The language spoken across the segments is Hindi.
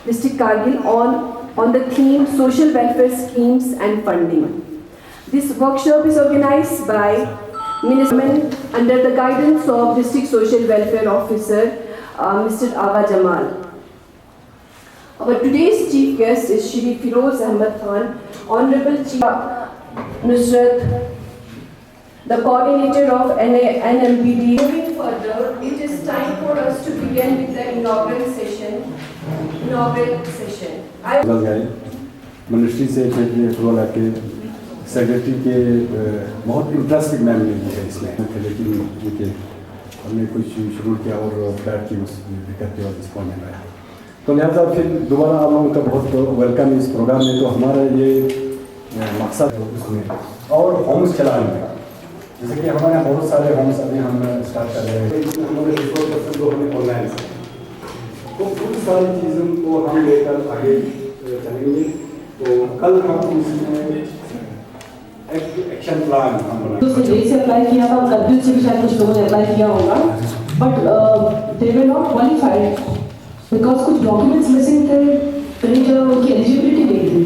District Kargil on the theme Social Welfare Schemes and Funding. This workshop is organized by Minister under the guidance of District Social Welfare Officer Mr. Awa Jamal. Our today's chief guest is Shri Firoz Ahmed Khan, Honorable Chief Nusrat, the coordinator of NMPD. Moving further, it is time for us to begin with the inaugural session. Ministry से अप्रूवल आके सेक्रेटरी के बहुत इंटरेस्टिंग मैन नहीं है इसमें थे, लेकिन उनके हमने कुछ शुरू किया और फ्लैट की उस दिक्कत की और रिस्पॉन्ड मिल रहा है, तो लिहाजा फिर दोबारा आप लोगों का बहुत वेलकम इस प्रोग्राम में। तो हमारा ये मकसद है उसमें और होम्स चलाने में, जैसे कि हमारे यहाँ बहुत सारे होम्स अभी हम स्टार्ट कर रहे हैं, हमारे 100% जो हमें ऑनलाइन से, तो बहुत सारी चीज़ों को हम लेकर आगे चलेंगे। तो कल हम इसमें एक एक्शन प्लान हम तो जेई से अप्लाई किया था, कर्फ्यू से भी शायद कुछ लोगों ने अप्लाई किया होगा, but they were not qualified because कुछ डॉक्यूमेंट्स मिसिंग थे, कई जगह उनकी एलिजिबिलिटी नहीं थी।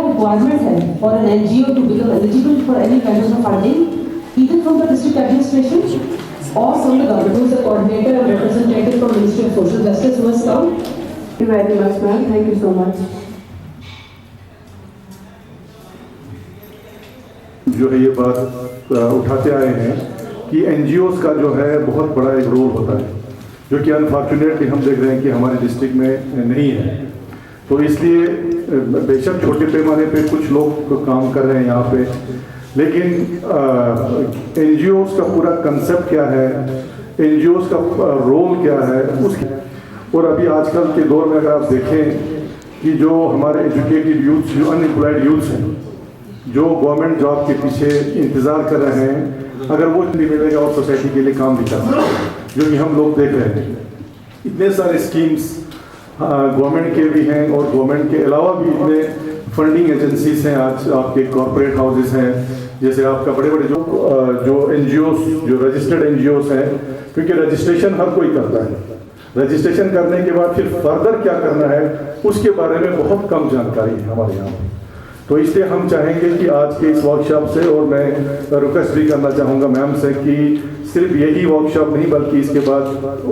रिक्वायरमेंट है for an NGO to become eligible for any kind of funding either from the district administration or from the government, who is the coordinator and representative from Ministry of Social Justice who has come. Thank you very much, ma'am. Thank you so much. जो है ये बात उठाते आए हैं कि एनजीओज का जो है बहुत बड़ा एक रोल होता है, जो कि अनफॉर्चुनेटली हम देख रहे हैं कि हमारे डिस्ट्रिक्ट में नहीं है। तो इसलिए बेशक छोटे पैमाने पे कुछ लोग काम कर रहे हैं यहाँ पे, लेकिन एनजीओज का पूरा कंसेप्ट क्या है, एनजीओज का रोल क्या है उसकी। और अभी आजकल के दौर में अगर आप देखें कि जो हमारे एजुकेटेड यूथ्स, जो अनएम्प्लॉयड यूथ्स हैं, जो गवर्नमेंट जॉब के पीछे इंतज़ार कर रहे हैं, अगर वो नहीं मिलेगा और सोसाइटी के लिए काम भी कर सकते हैं, जो कि हम लोग देख रहे हैं। इतने सारे स्कीम्स गवर्नमेंट के भी हैं और गवर्नमेंट के अलावा भी इतने फंडिंग एजेंसीज हैं, आज आपके कॉर्पोरेट हाउसेस हैं, जैसे आपका बड़े बड़े जो एनजीओस, जो रजिस्टर्ड एनजीओस हैं, क्योंकि रजिस्ट्रेशन हर कोई करता है। रजिस्ट्रेशन करने के बाद फिर फर्दर क्या करना है उसके बारे में बहुत कम जानकारी है हमारे यहाँ। तो इसलिए हम चाहेंगे कि आज के इस वर्कशॉप से, और मैं रिक्वेस्ट भी करना चाहूँगा मैम से कि सिर्फ यही वर्कशॉप नहीं बल्कि इसके बाद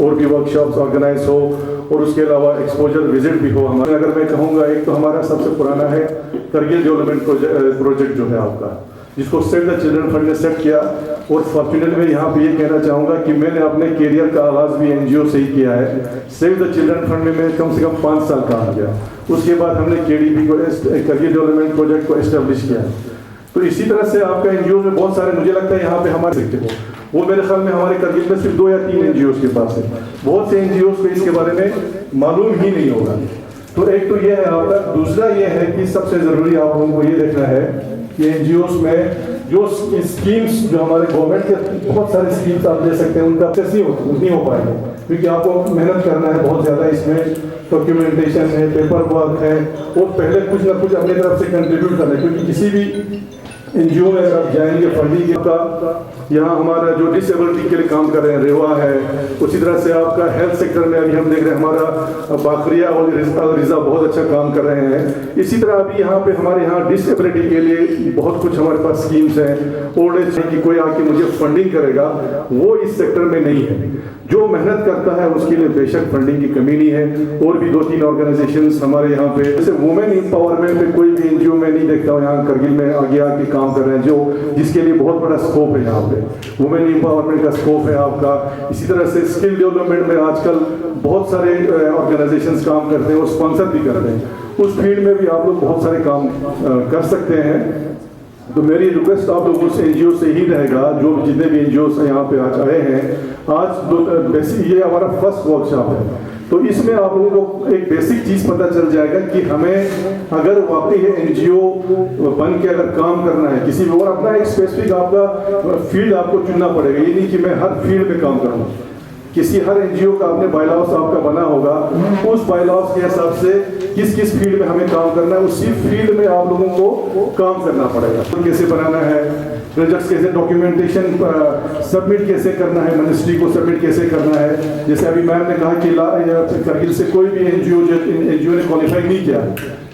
और भी वर्कशॉप्स ऑर्गेनाइज हो और उसके अलावा एक्सपोजर विजिट भी हो हमारे। अगर मैं कहूँगा, एक तो हमारा सबसे पुराना है करगिल डेवलपमेंट प्रोजेक्ट जो है आपका, जिसको सेव द चिल्ड्रन फंड ने सेट किया। और फॉर्चुनेटली मैं यहाँ पे ये कहना चाहूँगा कि मैंने अपने करियर का आगाज़ भी एनजीओ से ही किया है। सेव द चिल्ड्रन फंड में मैं कम से कम 5 साल काम किया, उसके बाद हमने केडीपी को, करगिल डेवलपमेंट प्रोजेक्ट को एस्टेब्लिश किया। तो इसी तरह से आपका एनजीओ में बहुत सारे, मुझे लगता है यहाँ पे हमारे सकते हो, वो मेरे ख्याल में हमारे करगिल में सिर्फ 2 या 3 एनजीओ के पास है। बहुत से एनजीओ को इसके बारे में मालूम ही नहीं होगा। तो एक तो ये है आपका। दूसरा ये है कि सबसे ज़रूरी आप लोगों को ये देखना है कि एनजीओ में जो स्कीम्स, जो हमारे गवर्नमेंट के बहुत सारे स्कीम्स आप ले सकते हैं, उनका एक्सेस नहीं हो पाएगा, क्योंकि आपको मेहनत करना है बहुत ज़्यादा। इसमें डॉक्यूमेंटेशन है, पेपर वर्क है, और पहले कुछ ना कुछ अपनी तरफ से कंट्रीब्यूट करना है, क्योंकि किसी भी एनजीओ में अगर आप जाएंगे फंडिंग का, यहाँ हमारा जो डिसेबिलिटी के लिए काम कर रहे हैं रेवा है, उसी तरह से आपका हेल्थ सेक्टर में अभी हम देख रहे हैं हमारा बाखरिया और रिजा बहुत अच्छा काम कर रहे हैं। इसी तरह अभी यहाँ पे हमारे यहाँ डिसेबिलिटी के लिए बहुत कुछ हमारे पास स्कीम्स हैं। ओल्ड एज की कोई आके मुझे फंडिंग करेगा, वो इस सेक्टर में नहीं है। जो मेहनत करता है उसके लिए बेशक फंडिंग की कमी नहीं है। और भी 2-3 ऑर्गेनाइजेशंस हमारे यहाँ पे, जैसे वुमेन एम्पावरमेंट पे कोई भी एनजीओ में नहीं देखता हूँ यहाँ करगिल में आगे आके काम कर रहे हैं, जो जिसके लिए बहुत बड़ा स्कोप है यहाँ पे। वुमेन एम्पावरमेंट का स्कोप है आपका। इसी तरह से स्किल डेवलपमेंट में आजकल बहुत सारे ऑर्गेनाइजेशंस काम करते हैं और स्पॉन्सर भी करते हैं। उस फील्ड में भी आप लोग बहुत सारे काम कर सकते हैं। तो मेरी रिक्वेस्ट आप लोगों से एनजीओ से ही रहेगा, जो जितने भी एनजीओ यहाँ पे आज आए हैं। आज बेसिक ये हमारा फर्स्ट वर्कशॉप है, तो इसमें आप लोगों को एक बेसिक चीज़ पता चल जाएगा कि हमें अगर वाकई है एनजीओ बन के अगर काम करना है किसी भी, और अपना एक स्पेसिफिक आपका फील्ड आपको चुनना पड़ेगा। ये नहीं कि मैं हर फील्ड में काम करूँ। किसी हर एनजीओ का अपने बायलॉज आपका बना होगा, उस बायलॉज के हिसाब से किस किस फील्ड में हमें काम करना है, उसी फील्ड में आप लोगों को काम करना पड़ेगा। तो कैसे बनाना है, प्रोजेक्ट्स कैसे, डॉक्यूमेंटेशन सबमिट कैसे करना है, मिनिस्ट्री को सबमिट कैसे करना है। जैसे अभी मैम ने कहा कि करगिल से कोई भी एनजीओ ने क्वालिफाई नहीं किया,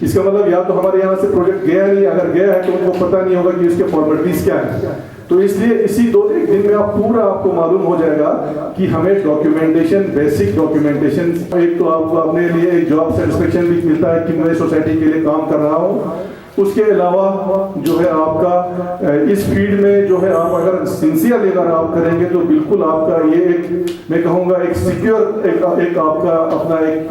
इसका मतलब या तो हमारे यहाँ से प्रोजेक्ट गया नहीं, अगर गया है तो उनको पता नहीं होगा कि उसके फॉर्मेलिटीज क्या है। तो इसलिए इसी 2-1 दिन में आपको मालूम हो जाएगा कि हमें डॉक्यूमेंटेशन, बेसिक डॉक्यूमेंटेशन, एक तो आपको अपने लिए एक जॉब सेटिस्फेक्शन भी मिलता है कि मैं सोसाइटी के लिए काम कर रहा हूँ। उसके अलावा जो है आपका इस फील्ड में जो है आप अगर सिंसियरली अगर आप करेंगे तो बिल्कुल आपका ये एक, मैं कहूँगा एक सिक्योर एक आपका अपना एक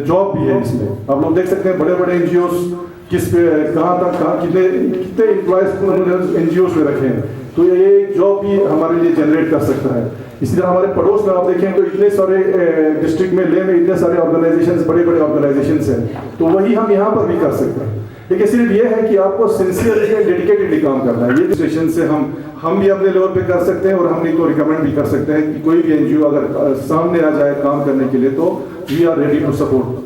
जॉब भी है। इसमें आप लोग देख सकते हैं बड़े बड़े एनजीओस किस पे कहाँ तक कितने एम्प्लॉयज एनजीओस में रखे हैं, तो ये एक जॉब भी हमारे लिए जनरेट कर सकता है। इसी तरह हमारे पड़ोस में आप देखें तो इतने सारे डिस्ट्रिक्ट में ले में इतने सारे ऑर्गेनाइजेशंस, बड़े बड़े ऑर्गेनाइजेशंस हैं, तो वही हम यहाँ पर भी कर सकते हैं। लेकिन सिर्फ ये है कि आपको सिंसियरली एंड डेडिकेटेडली काम करना है। ये स्टेशन से हम भी अपने लेवल पे कर सकते हैं और हम नहीं तो रिकमेंड भी कर सकते हैं कि कोई भी एनजीओ अगर सामने आ जाए काम करने के लिए तो we are ready to support.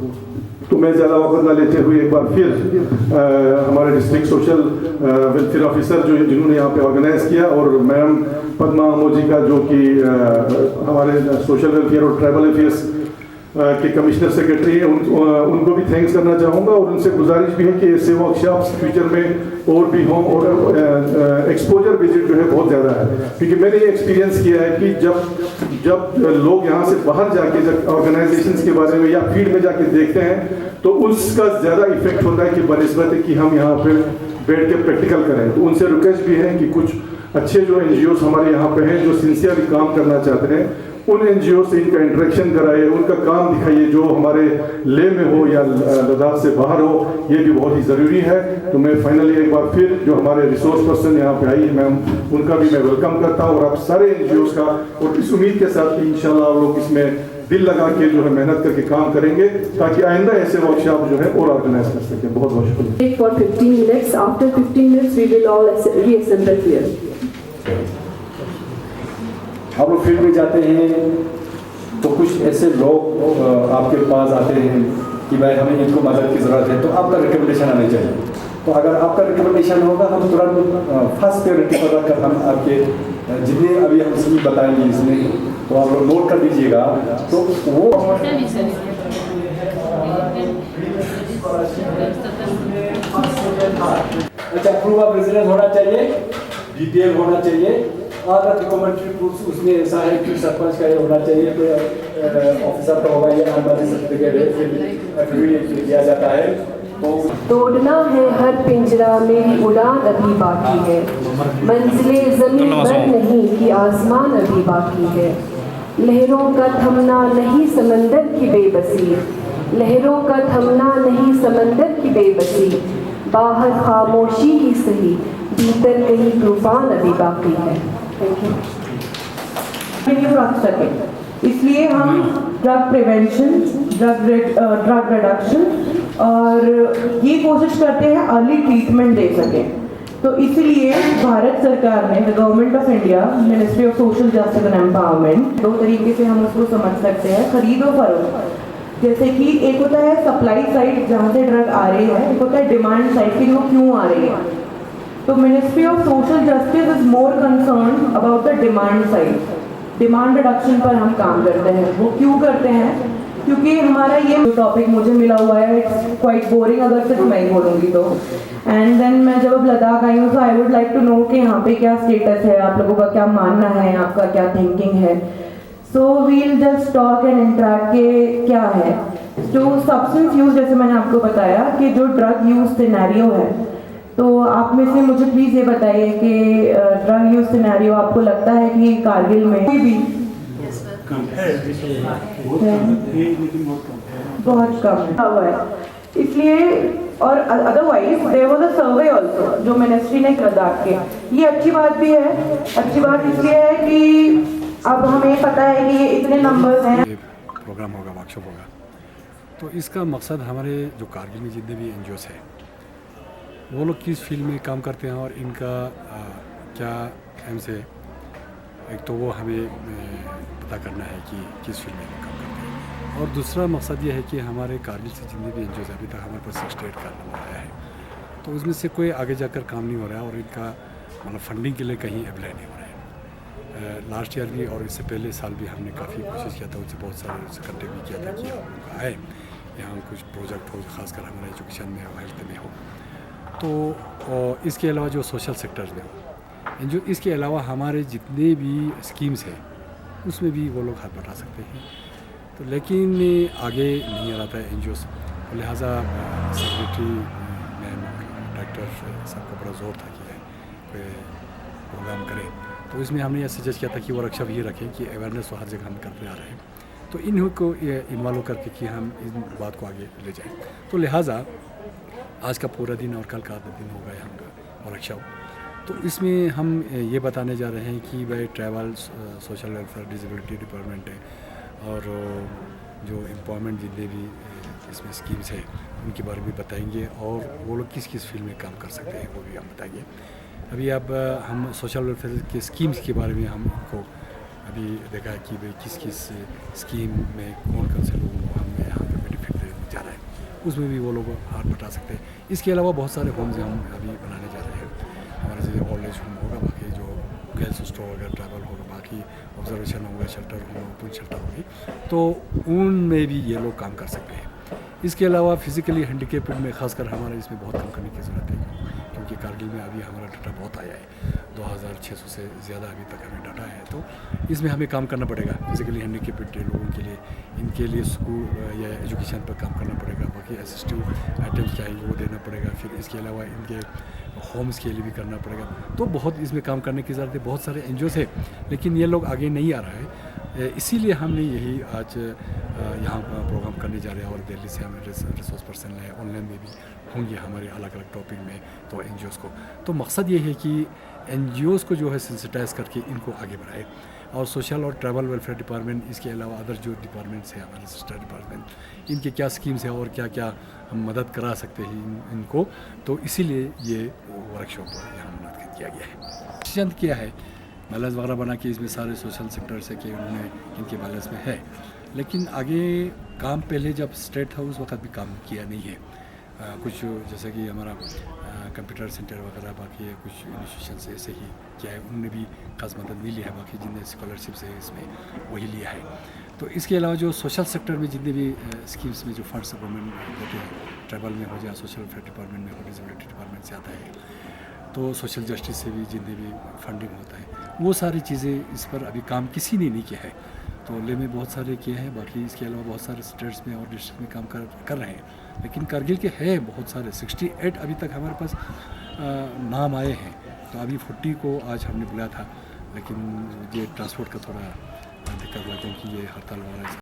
तो मैं ज़्यादा वक्त न लेते हुए एक बार फिर हमारे डिस्ट्रिक्ट सोशल वेलफेयर ऑफिसर जिन्होंने यहाँ पे ऑर्गेनाइज किया, और मैडम पद्मा अमोजी का जो कि हमारे सोशल वेलफेयर और ट्राइबल अफेयर्स के कमिश्नर सेक्रेटरी हैं, उनको भी थैंक्स करना चाहूँगा। और उनसे गुजारिश भी है कि ऐसे वर्कशॉप्स फ्यूचर में और भी हों, और एक्सपोजर विजिट जो है बहुत ज़्यादा है, क्योंकि मैंने ये एक्सपीरियंस किया है कि जब लोग यहाँ से बाहर जाके जब ऑर्गेनाइजेशंस के बारे में या फील्ड में जाके देखते हैं तो उसका ज़्यादा इफेक्ट होता है कि बनिस्बत कि हम यहाँ पे बैठ के प्रैक्टिकल करें। तो उनसे रिक्वेस्ट भी है कि कुछ अच्छे जो एनजीओस हमारे यहाँ पे हैं जो सिंसियरली काम करना चाहते हैं, उन एनजीओ से इनका इंटरेक्शन कराइए, उनका काम दिखाइए जो हमारे ले में हो या लद्दाख से बाहर हो, ये भी बहुत ही ज़रूरी है। तो मैं फाइनली एक बार फिर जो हमारे रिसोर्स पर्सन यहाँ पे आई है मैम, उनका भी मैं वेलकम करता हूँ, और आप सारे एनजीओस का, और इस उम्मीद के साथ कि इंशाल्लाह आप लोग इसमें दिल लगा के जो है मेहनत करके काम करेंगे ताकि आइंदा ऐसे वर्कशॉप जो है और ऑर्गेनाइज कर सकें। बहुत बहुत शुक्रिया। For 15 minutes. After 15 minutes, we will all reassemble here. आप लोग फील्ड में जाते हैं तो कुछ ऐसे लोग आपके पास आते हैं कि भाई हमें इनको मदद की ज़रूरत है, तो आपका रिकमेंडेशन आना चाहिए। तो अगर आपका रिकमेंडेशन होगा हम तुरंत फर्स्ट प्रायोरिटी पर रखकर हम आपके जितने अभी हम स्कीम बताएंगे इसमें, तो आप लोग नोट कर दीजिएगा। तो वो अच्छा प्रूफ ऑफ रेजिडेंस होना चाहिए, डिटेल होना चाहिए, और डॉक्यूमेंट्री प्रूफ उसमें ऐसा है कि सरपंच का ये होना चाहिए, कोई ऑफिसर का होगा, ये आमदनी सर्टिफिकेट एफिडेविट दिया जाता है। तोड़ना है हर पिंजरा, मेरी उड़ान अभी बाकी है, मंजिले ज़मीन पर नहीं कि आसमान अभी बाकी है। लहरों का थमना नहीं समंदर की बेबसी, लहरों का थमना नहीं समंदर की बेबसी, बाहर खामोशी ही सही, भीतर कहीं तूफान अभी बाकी है। रख सके, इसलिए हम ड्रग प्रिवेंशन, ड्रग रिडक्शन और ये कोशिश करते हैं अर्ली ट्रीटमेंट दे सकें। तो इसलिए भारत सरकार ने, the government of India, ministry of social justice and empowerment, 2 तरीके से हम उसको समझ सकते हैं, खरीद और फरोख्त। जैसे कि एक होता है सप्लाई साइड जहाँ से ड्रग आ रही है, एक होता है डिमांड साइड कि वो क्यों आ रही है। तो ministry of social justice is more concern about the demand side, demand reduction पर हम काम करते हैं। वो क्यों करते हैं? क्योंकि हमारा ये टॉपिक मुझे मिला हुआ है, इट्स क्वाइट बोरिंग अगर सिर्फ मैं ही बोलूँगी तो। एंड देन मैं जब लद्दाख आई हूँ तो I would like to know कि यहाँ पे क्या स्टेटस है, आप लोगों का क्या मानना है, आपका क्या थिंकिंग है। So we'll just talk and interact के क्या है। जो सब्सटेंस यूज, जैसे मैंने आपको बताया कि जो ड्रग यूज सिनेरियो है, तो आप में से मुझे प्लीज़ ये बताइए कि ड्रग यूज सिनेरियो आपको लगता है कि कारगिल में कोई भी बहुत कम हुआ है। इसलिए और otherwise there was a survey also जो मिनिस्ट्री ने लद्दाख के, ये अच्छी बात भी है। अच्छी बात इसलिए है कि अब हमें पता है कि ये इतने नंबर्स हैं। प्रोग्राम होगा, वर्कशॉप होगा, तो इसका मकसद हमारे जो कारगिल में जितने भी एनजीओस हैं वो लोग किस फील्ड में काम करते हैं और इनका क्या एम से, एक तो वो हमें पता करना है कि किस फील्ड में काम करते हैं। और दूसरा मकसद ये है कि हमारे कारगिल से जितने भी एन अभी तक हमारे पास 68 का नंबर आया है, तो उसमें से कोई आगे जाकर काम नहीं हो रहा है और इनका मतलब फंडिंग के लिए कहीं अप्लाई नहीं हो रहा है। लास्ट ईयर भी और इससे पहले साल भी हमने काफ़ी कोशिश किया था, उनसे बहुत सारे उनसे कंटेक्ट भी किया था कि हम लोग आए यहाँ कुछ प्रोजेक्ट हो, खासकर हमारे एजुकेशन में हो, हेल्थ में हो, तो इसके अलावा जो सोशल सेक्टर में हो, जो इसके अलावा हमारे जितने भी स्कीम्स हैं उसमें भी वो लोग हाथ बटा सकते हैं। तो लेकिन आगे नहीं आ रहा था एन जी ओज़, लिहाजा सेक्रेटरी मैम और डायरेक्टर सबका बड़ा ज़ोर था कि कोई प्रोग्राम करें। तो इसमें हमने यह सजेस्ट किया था कि वर्कशॉप ये रखें कि अवेयरनेस तो हर जगह हम करते आ रहे हैं, तो इन्हीं को इन्वॉल्व करके कि हम इन बात को आगे ले जाएं। तो लिहाजा आज का पूरा दिन और कल का आधा दिन होगा हम वर्कशॉप। तो इसमें हम ये बताने जा रहे हैं कि भाई travel, social welfare, disability department है और जो एम्पावरमेंट जितने भी इसमें स्कीम्स है उनके बारे में बताएंगे और वो लोग किस किस फील्ड में काम कर सकते हैं वो भी हम बताएंगे। अभी अब हम सोशल वेलफेयर के स्कीम्स के बारे में हम इनको अभी देखा है कि भाई किस किस स्कीम में कौन कौन से लोगों को हम यहाँ पे बेनिफिट देने जा रहे हैं, उसमें भी वो लोग हाथ बटा सकते हैं। इसके अलावा बहुत सारे होम्स हम अभी बनाने जा रहे हैं। हमारे जैसे ओल्ड एज होम होगा, बाकी जो गर्ल्स स्टोर होगा, ट्रैवल होगा, बाकी ऑब्जर्वेशन होगा, शेल्टर होगा, ओपन शेल्टर होगी, तो उनमें भी ये लोग काम कर सकते हैं। इसके अलावा फिज़िकली हैंडीकेप्ड में खासकर हमारे इसमें बहुत कम करने की ज़रूरत है, क्योंकि कारगिल में अभी हमारा डाटा बहुत आया है, 2600 से ज़्यादा अभी तक हमें डाटा है। तो इसमें हमें काम करना पड़ेगा फिज़िकली हैंडीकेप्ड लोगों के लिए, इनके लिए स्कूल या एजुकेशन पर काम करना पड़ेगा, बाकी असिस्टिव आइटम्स क्या है वो देना पड़ेगा, फिर इसके अलावा इनके होम्स के लिए भी करना पड़ेगा। तो बहुत इसमें काम करने की ज़रूरत है। बहुत सारे एनजीओज़ है लेकिन ये लोग आगे नहीं आ रहा है, इसीलिए हमने यही आज यहाँ प्रोग्राम करने जा रहे हैं और दिल्ली से हमें रिसोर्स पर्सन लाए, ऑनलाइन में भी होंगे हमारे अलग अलग टॉपिक में तो एनजीओज़ को। तो मकसद ये है कि एनजीओज़ को जो है सेंसिटाइज़ करके इनको आगे बढ़ाए और सोशल और ट्रैवल वेलफेयर डिपार्टमेंट, इसके अलावा अदर जो डिपार्टमेंट्स हैं हमारे सिस्टर डिपार्टमेंट, इनके क्या स्कीम्स हैं और क्या क्या हम मदद करा सकते हैं इनको, तो इसीलिए ये वर्कशॉप यहाँ मुनक़िद किया गया है। चंद किया है बैलेंस वगैरह बना के इसमें सारे सोशल सेक्टर से कि उन्होंने इनके बैलेंस में है, लेकिन आगे काम पहले जब स्टेट था उस वक्त भी काम किया नहीं है। कुछ जैसे कि हमारा कंप्यूटर सेंटर वगैरह, बाकी कुछ इंस्टीट्यूशन से ऐसे ही किया है, उन्होंने भी खास मदद नहीं लिया है, बाकी जिनने स्कॉलरशिप से इसमें वही लिया है। तो इसके अलावा जो सोशल सेक्टर में जितने भी स्कीम्स में जो फंड्स गवर्नमेंट देते हैं, ट्रैवल में हो जाए, सोशल वेलफेयर डिपार्टमेंट में हो, डिसेबिलिटी डिपार्टमेंट से आता है, तो सोशल जस्टिस से भी जितने भी फंडिंग होता है, वो सारी चीज़ें इस पर अभी काम किसी ने नहीं किया है। तो ले में बहुत सारे किए हैं, बाकी इसके अलावा बहुत सारे स्टेट्स में और डिस्ट्रिक्ट में काम कर रहे हैं, लेकिन कारगिल के हैं बहुत सारे 68 अभी तक हमारे पास नाम आए हैं। तो अभी 40 को आज हमने बुलाया था, लेकिन ये ट्रांसपोर्ट का थोड़ा दिक्कत हुआ क्योंकि ये हड़ताल वगैरह